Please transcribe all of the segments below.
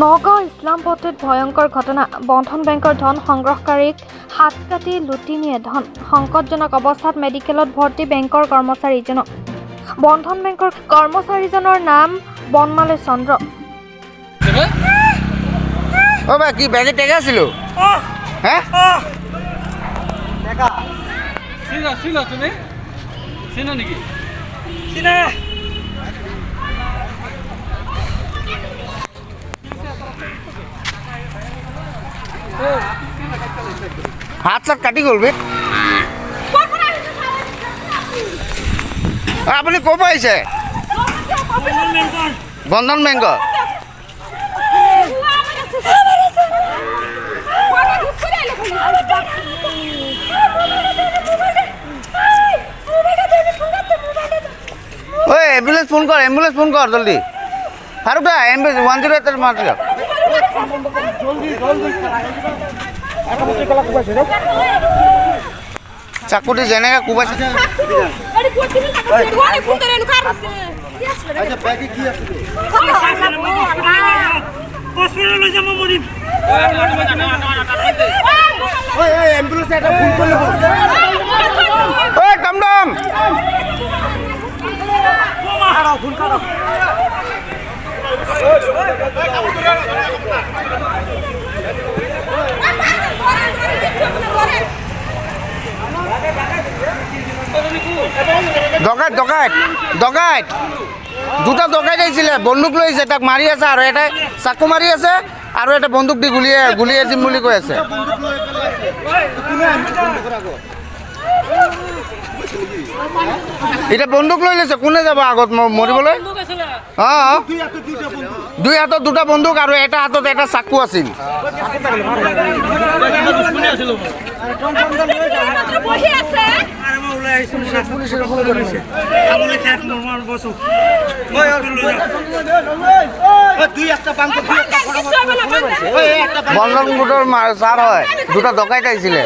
নগাঁও ইছলামপট্টিত ভয়ংকৰ ঘটনা। বন্ধন বেংকৰ ধন সংগ্ৰহকাৰীক হাত কাটি লুটি নিয়ে ধন। সংকটজনক অৱস্থাত মেডিকেলত ভৰ্তি বেংকৰ কৰ্মচাৰীজনক। বন্ধন বেংকৰ কৰ্মচাৰীজনৰ নাম বনমালী চন্দ্ৰ। কি বেগে টেকা আছিলো হ্যাঁ তুমি চিনো নেকি? হাত চাত কাটি গ'ল বে। আপুনি ক'ৰ পৰা আহিছে? বন্ধন বেংকৰ। ঐ এম্বুলেন্স ফোন কৰ জলদি। ফাৰুক দা এম্বুলেন্স 108 মাতি দিয়ক। চাকুটি যেনেকে কোবাইছে টমটম ডকাইত দুটা ডকাইত আহিছিলে, বন্দুক লৈ আহিছে, তাক মাৰি আছে আৰু এটা চাকু মাৰি আছে আৰু এটা বন্দুক দি গুলিয়াই দিম বুলি কৈ আছে। এতিয়া বন্দুক লৈ লৈছে, কোনে যাব আগত মৰিবলৈ? অঁ, দুই হাতত দুটা বন্দুক আৰু এটা হাতত এটা চাকু আছিল। বন্ধন গোটৰ ছাৰ হয়, দুটা ডকাইত আহিছিলে।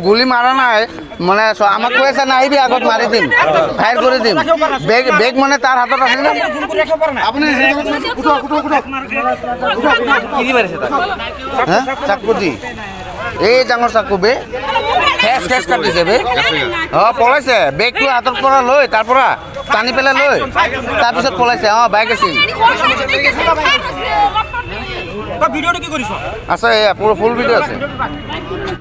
গুলি মাৰা নাই মানে, আমাক কৈ আছে নাহিবি, আগত মাৰি দিম, ফায়াৰ কৰি দিম। বেগ মানে তাৰ হাতত আছিল। চাকু দি এই ডাঙৰ চাকু বে খেচ কাটিছে বে। পলাইছে, বেগটো হাতৰ পৰা লৈ তাৰ পৰা টানি পেলাই লৈ তাৰপিছত পলাইছে। বাইক আছিল। আছে, ফুল ভিডিঅ' আছে।